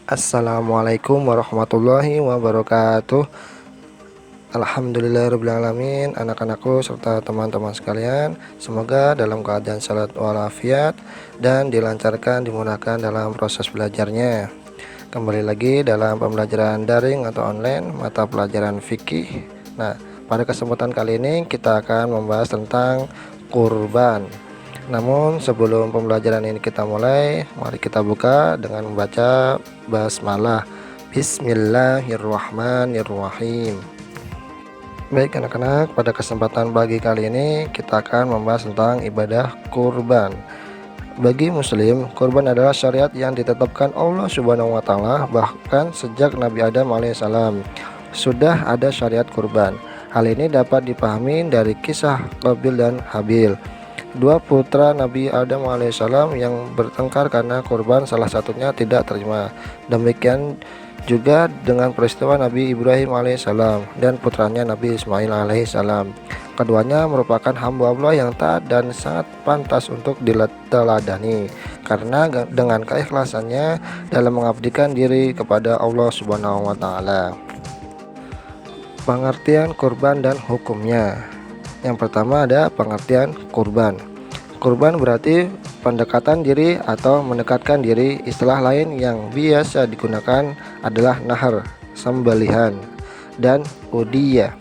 Assalamualaikum warahmatullahi wabarakatuh. Alhamdulillahirrabbilalamin. Anak-anakku serta teman-teman sekalian, semoga dalam keadaan salat walafiat dan dilancarkan, dimudahkan dalam proses belajarnya. Kembali lagi dalam pembelajaran daring atau online mata pelajaran fikih. Nah, pada kesempatan kali ini kita akan membahas tentang kurban. Namun sebelum pembelajaran ini kita mulai, mari kita buka dengan membaca basmalah. Bismillahirrahmanirrahim. Baik anak-anak, pada kesempatan pagi kali ini kita akan membahas tentang ibadah kurban. Bagi muslim, kurban adalah syariat yang ditetapkan Allah Subhanahu wa taala, bahkan sejak Nabi Adam alaihissalam sudah ada syariat kurban. Hal ini dapat dipahami dari kisah Qabil dan Habil, dua putra Nabi Adam alaihissalam yang bertengkar karena kurban salah satunya tidak terima. Demikian juga dengan peristiwa Nabi Ibrahim alaihissalam dan putranya Nabi Ismail alaihissalam. Keduanya merupakan hamba Allah yang taat dan sangat pantas untuk diteladani karena dengan keikhlasannya dalam mengabdikan diri kepada Allah Subhanahu wa taala. Pengertian kurban dan hukumnya. Yang pertama ada pengertian kurban. Kurban berarti pendekatan diri atau mendekatkan diri. Istilah lain yang biasa digunakan adalah nahar, sembelihan, dan udiyah,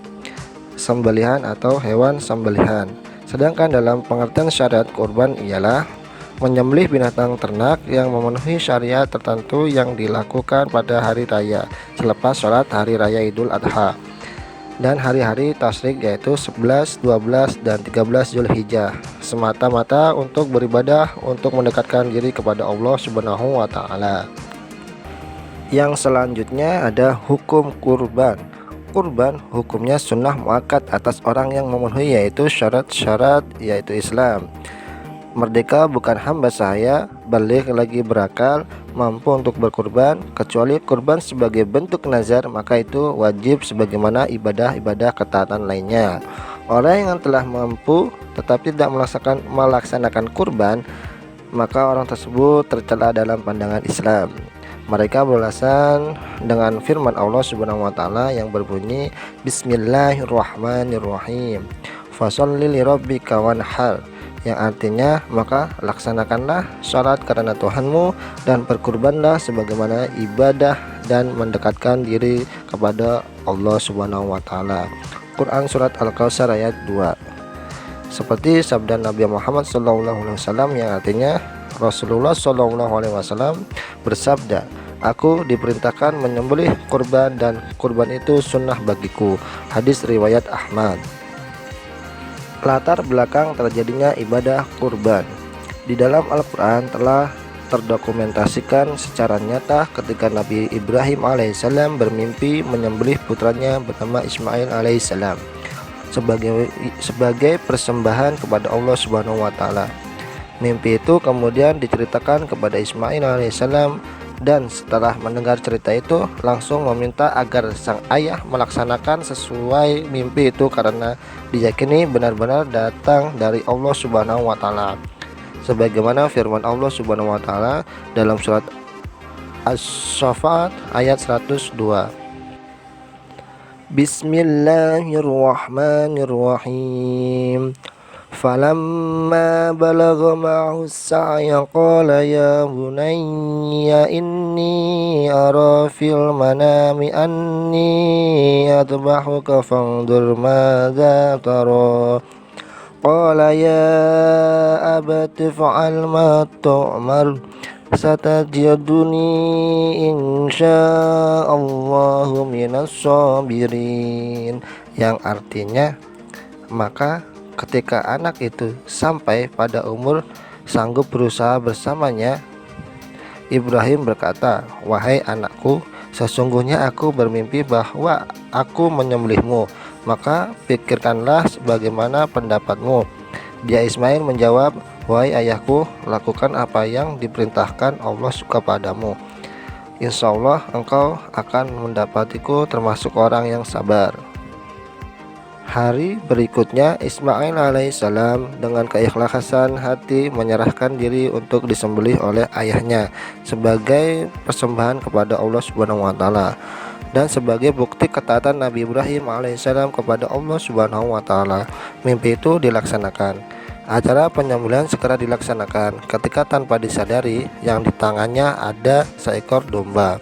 sembelihan atau hewan sembelihan. Sedangkan dalam pengertian syariat kurban ialah menyembelih binatang ternak yang memenuhi syariat tertentu yang dilakukan pada hari raya selepas sholat hari raya Idul Adha dan hari-hari tasyrik yaitu 11, 12, dan 13 Zulhijjah, semata-mata untuk beribadah untuk mendekatkan diri kepada Allah Subhanahu wa taala. Yang selanjutnya ada hukum kurban. Kurban hukumnya sunnah muakkad atas orang yang memenuhi yaitu syarat-syarat yaitu Islam, merdeka bukan hamba sahaya, balik lagi berakal, mampu untuk berkurban. Kecuali kurban sebagai bentuk nazar, maka itu wajib sebagaimana ibadah-ibadah ketaatan lainnya. Orang yang telah mampu tetapi tidak melaksanakan kurban, maka orang tersebut tercela dalam pandangan Islam. Mereka beralasan dengan firman Allah Subhanahu wa taala yang berbunyi Bismillahirrahmanirrahim. Fasholli lirabbika wanhar, yang artinya maka laksanakanlah salat karena Tuhanmu dan berkurbanlah sebagaimana ibadah dan mendekatkan diri kepada Allah Subhanahu wa taala. Quran surat Al-Kautsar ayat 2. Seperti sabda Nabi Muhammad SAW yang artinya Rasulullah SAW bersabda, "Aku diperintahkan menyembelih kurban dan kurban itu sunnah bagiku." Hadis riwayat Ahmad. Latar belakang terjadinya ibadah kurban. Di dalam Al-Quran telah terdokumentasikan secara nyata ketika Nabi Ibrahim alaihissalam bermimpi menyembelih putranya bernama Ismail alaihissalam sebagai persembahan kepada Allah Subhanahu wa taala. Mimpi itu kemudian diceritakan kepada Ismail alaihissalam, dan setelah mendengar cerita itu langsung meminta agar sang ayah melaksanakan sesuai mimpi itu karena diyakini benar-benar datang dari Allah Subhanahu wa taala. Sebagaimana firman Allah Subhanahu wa taala dalam surat As-Saffat ayat 102. Bismillahirrahmanirrahim. Falamma balagha ma'ahu as-sa'ya qala ya bunayya inni ara fil manami anni adbahuka fanzur madza tara. Qala ya abati fa'al ma tu'mar satajiduni insyaallahu minas sabirin, yang artinya maka ketika anak itu sampai pada umur sanggup berusaha bersamanya, Ibrahim berkata, "Wahai anakku, sesungguhnya aku bermimpi bahwa aku menyembelihmu, maka pikirkanlah sebagaimana pendapatmu." Dia Ismail menjawab, "Wahai ayahku, lakukan apa yang diperintahkan Allah kepadamu. Insya Allah engkau akan mendapatiku termasuk orang yang sabar." Hari berikutnya Ismail alaihissalam dengan keikhlasan hati menyerahkan diri untuk disembelih oleh ayahnya sebagai persembahan kepada Allah Subhanahu wa taala dan sebagai bukti ketaatan Nabi Ibrahim alaihissalam kepada Allah Subhanahu wa taala. Mimpi itu dilaksanakan. Acara penyembelihan segera dilaksanakan ketika tanpa disadari yang di tangannya ada seekor domba.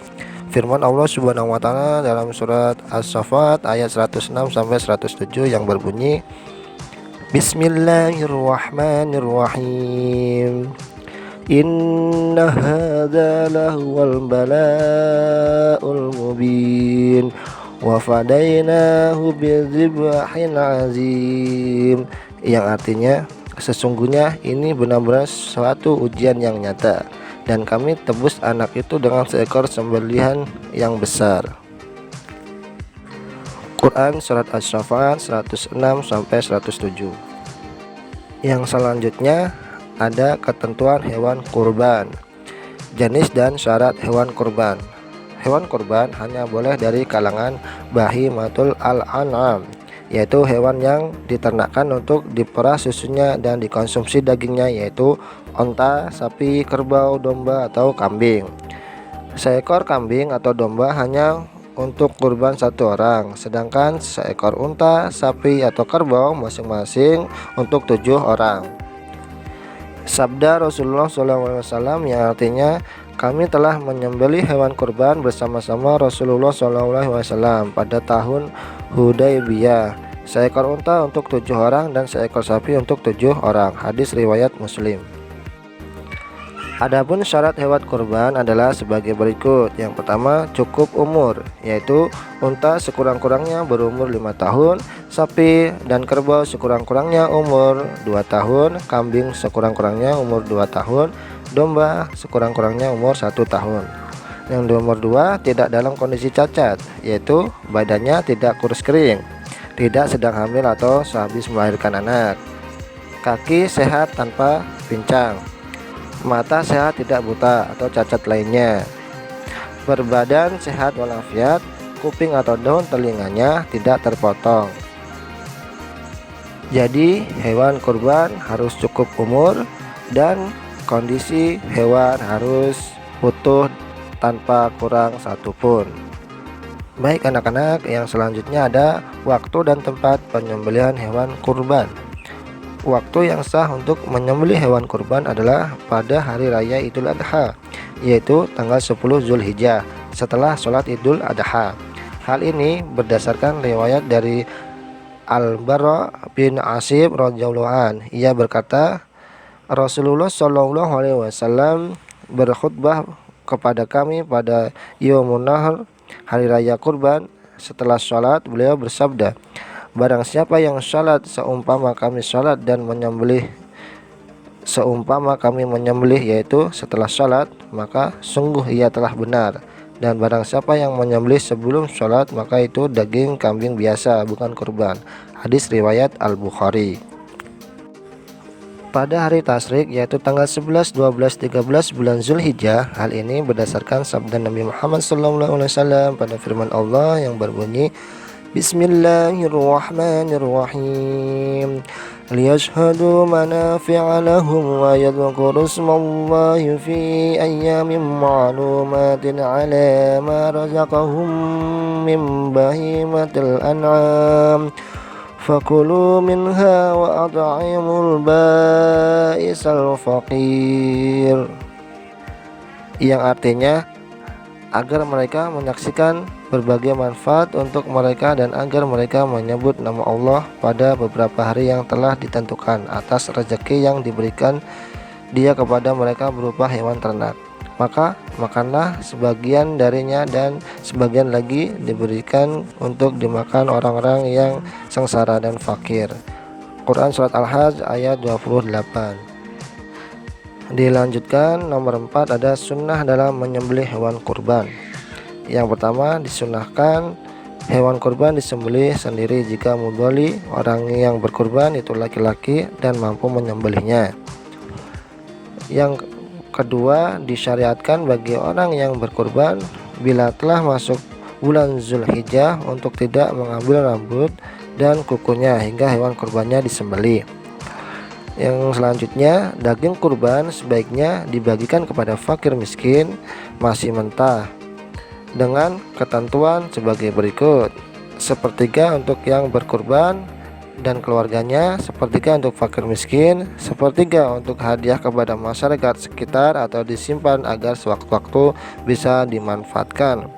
Firman Allah Subhanahu wa taala dalam surat As-Saffat ayat 106 sampai 107 yang berbunyi, Bismillahirrahmanirrahim. Inna hadza lahuwal bala'ul mubin wa fadainahu bidzibhin azim, yang artinya sesungguhnya ini benar-benar suatu ujian yang nyata dan kami tebus anak itu dengan seekor sembelihan yang besar. Quran surat Asy-Syaffat 106 sampai 107. Yang selanjutnya ada ketentuan hewan kurban. Jenis dan syarat hewan kurban. Hewan kurban hanya boleh dari kalangan bahimatul al-an'am, yaitu hewan yang diternakkan untuk diperah susunya dan dikonsumsi dagingnya, yaitu onta, sapi, kerbau, domba, atau kambing. Seekor kambing atau domba hanya untuk kurban satu orang, sedangkan seekor unta, sapi, atau kerbau masing-masing untuk 7 orang. Sabda Rasulullah SAW yang artinya kami telah menyembelih hewan kurban bersama-sama Rasulullah SAW pada tahun Hudaybiyah. Seekor unta untuk 7 orang dan seekor sapi untuk 7 orang. Hadis riwayat Muslim. Adapun syarat hewan kurban adalah sebagai berikut. Yang pertama, cukup umur, yaitu unta sekurang-kurangnya berumur 5 tahun, sapi dan kerbau sekurang-kurangnya umur 2 tahun, kambing sekurang-kurangnya umur 2 tahun, domba sekurang-kurangnya umur 1 tahun. Yang nomor 2, tidak dalam kondisi cacat, yaitu badannya tidak kurus kering, tidak sedang hamil atau sehabis melahirkan anak, kaki sehat tanpa pincang, mata sehat tidak buta atau cacat lainnya, berbadan sehat walafiat, kuping atau daun telinganya tidak terpotong. Jadi hewan kurban harus cukup umur dan kondisi hewan harus utuh tanpa kurang satupun. Baik anak-anak, yang selanjutnya ada waktu dan tempat penyembelihan hewan kurban. Waktu yang sah untuk menyembelih hewan kurban adalah pada hari raya Idul Adha, yaitu tanggal 10 Zulhijjah setelah sholat Idul Adha. Hal ini berdasarkan riwayat dari Al-Bara bin Asib radhiyallahu an. Ia berkata, Rasulullah Shallallahu alaihi wasallam berkhutbah kepada kami pada Yaumun Nahr, hari raya kurban. Setelah sholat beliau bersabda, barang siapa yang sholat seumpama kami sholat dan menyembelih seumpama kami menyembelih, yaitu setelah sholat, maka sungguh ia telah benar. Dan barang siapa yang menyembelih sebelum sholat, maka itu daging kambing biasa, bukan kurban. Hadis riwayat Al-Bukhari. Pada hari tasyrik, yaitu tanggal 11, 12, 13 bulan Zulhijjah, hal ini berdasarkan sabda Nabi Muhammad SAW pada firman Allah yang berbunyi, Bismillahirrahmanirrahim. Liyashhadu manafi'a lahum wa yadhkuru ismallahi fi ayyamin ma'lumatin 'ala ma razaqahum min bahimatil an'am. Fakulu minha wa at'imul ba'isal faqir. Yang artinya agar mereka menyaksikan berbagai manfaat untuk mereka dan agar mereka menyebut nama Allah pada beberapa hari yang telah ditentukan atas rezeki yang diberikan Dia kepada mereka berupa hewan ternak. Maka makanlah sebagian darinya dan sebagian lagi diberikan untuk dimakan orang-orang yang sengsara dan fakir. Quran surat Al-Hajj ayat 28. Dilanjutkan nomor 4, ada sunnah dalam menyembelih hewan kurban. Yang pertama, disunahkan hewan kurban disembelih sendiri jika mudholi orang yang berkurban itu laki-laki dan mampu menyembelihnya. Yang kedua, disyariatkan bagi orang yang berkurban bila telah masuk bulan Zulhijjah untuk tidak mengambil rambut dan kukunya hingga hewan kurbannya disembelih. Yang selanjutnya, daging kurban sebaiknya dibagikan kepada fakir miskin masih mentah dengan ketentuan sebagai berikut: sepertiga untuk yang berkurban dan keluarganya, sepertiga untuk fakir miskin, sepertiga untuk hadiah kepada masyarakat sekitar atau disimpan agar sewaktu-waktu bisa dimanfaatkan.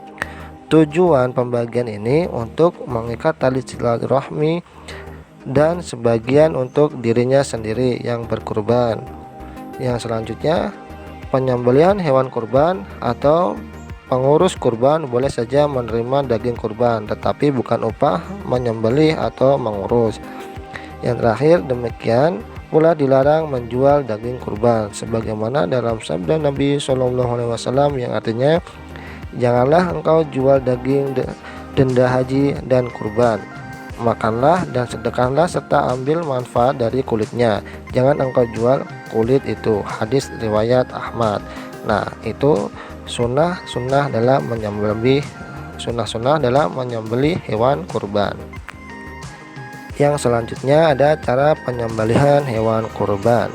Tujuan pembagian ini untuk mengikat tali silaturahmi dan sebagian untuk dirinya sendiri yang berkurban. Yang selanjutnya, penyembelihan hewan kurban atau pengurus kurban boleh saja menerima daging kurban, tetapi bukan upah menyembelih atau mengurus. Yang terakhir, demikian pula dilarang menjual daging kurban, sebagaimana dalam sabda Nabi SAW yang artinya, janganlah engkau jual daging denda haji dan kurban. Makanlah dan sedekahlah serta ambil manfaat dari kulitnya. Jangan engkau jual kulit itu. Hadis riwayat Ahmad. Nah, itu sunnah dalam menyembelih hewan kurban. Yang selanjutnya ada cara penyembelihan hewan kurban.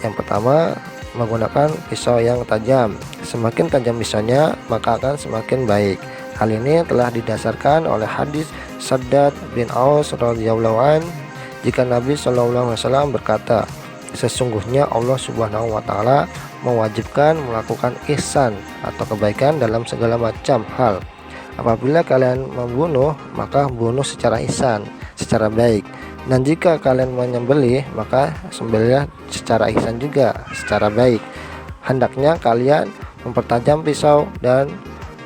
Yang pertama, menggunakan pisau yang tajam. Semakin tajam pisaunya, maka akan semakin baik. Hal ini telah didasarkan oleh hadis Shaddad bin Aus radhiyallahu an, jika Nabi SAW berkata, sesungguhnya Allah Subhanahu wa taala mewajibkan melakukan ihsan atau kebaikan dalam segala macam hal. Apabila kalian membunuh, maka bunuh secara ihsan, secara baik. Dan jika kalian menyembelih, maka sembelihlah secara ihsan juga, secara baik. Hendaknya kalian mempertajam pisau dan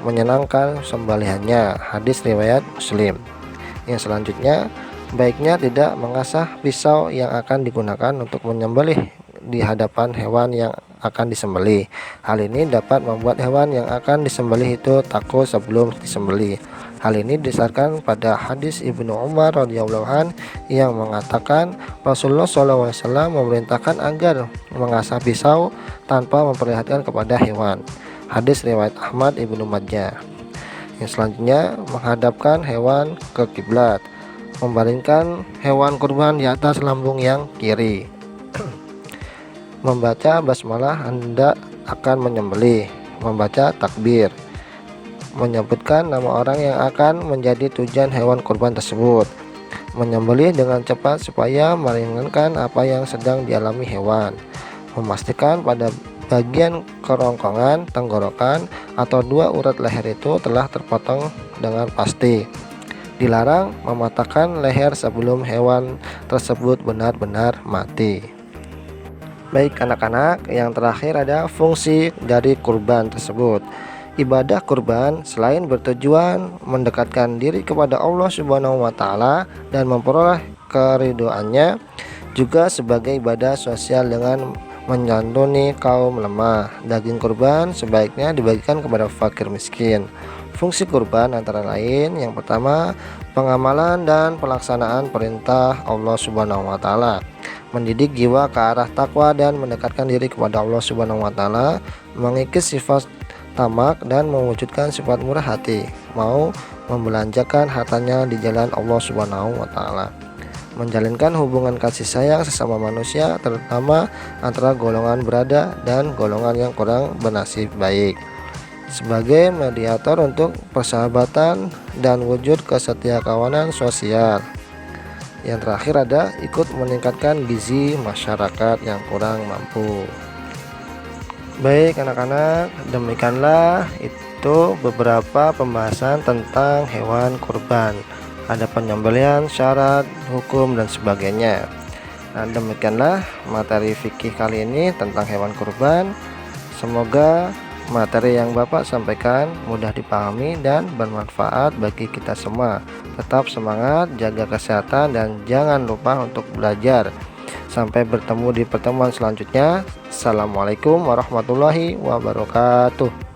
menyenangkan sembelihannya. Hadis riwayat Muslim. Yang selanjutnya, baiknya tidak mengasah pisau yang akan digunakan untuk menyembelih di hadapan hewan yang akan disembelih. Hal ini dapat membuat hewan yang akan disembelih itu takut sebelum disembelih. Hal ini didasarkan pada hadis Ibnu Umar radhiyallahu an yang mengatakan Rasulullah SAW memerintahkan agar mengasah pisau tanpa memperlihatkan kepada hewan. Hadis riwayat Ahmad Ibnu Majah. Yang selanjutnya, menghadapkan hewan ke kiblat. Membaringkan hewan kurban di atas lambung yang kiri. Membaca basmalah hendak akan menyembelih. Membaca takbir. Menyebutkan nama orang yang akan menjadi tujuan hewan kurban tersebut. Menyembelih dengan cepat supaya meringankan apa yang sedang dialami hewan. Memastikan pada bagian kerongkongan, tenggorokan, atau dua urat leher itu telah terpotong dengan pasti. Dilarang mematahkan leher sebelum hewan tersebut benar-benar mati. Baik anak-anak, yang terakhir ada fungsi dari kurban tersebut. Ibadah kurban selain bertujuan mendekatkan diri kepada Allah Subhanahu wa taala dan memperoleh keridhoannya, juga sebagai ibadah sosial dengan menyantuni kaum lemah. Daging kurban sebaiknya dibagikan kepada fakir miskin. Fungsi kurban antara lain, yang pertama, pengamalan dan pelaksanaan perintah Allah Subhanahu wa taala, mendidik jiwa ke arah takwa dan mendekatkan diri kepada Allah Subhanahu wa taala, mengikis sifat tamak dan mewujudkan sifat murah hati, mau membelanjakan hartanya di jalan Allah Subhanahu wa taala, menjalinkan hubungan kasih sayang sesama manusia, terutama antara golongan berada dan golongan yang kurang bernasib baik, sebagai mediator untuk persahabatan dan wujud kesetiakawanan sosial. Yang terakhir ada ikut meningkatkan gizi masyarakat yang kurang mampu. Baik anak-anak, demikianlah itu beberapa pembahasan tentang hewan kurban. Ada penyembelihan, syarat, hukum, dan sebagainya. Nah, demikianlah materi fikih kali ini tentang hewan kurban. Semoga materi yang Bapak sampaikan mudah dipahami dan bermanfaat bagi kita semua. Tetap semangat, jaga kesehatan, dan jangan lupa untuk belajar. Sampai bertemu di pertemuan selanjutnya. Assalamualaikum warahmatullahi wabarakatuh.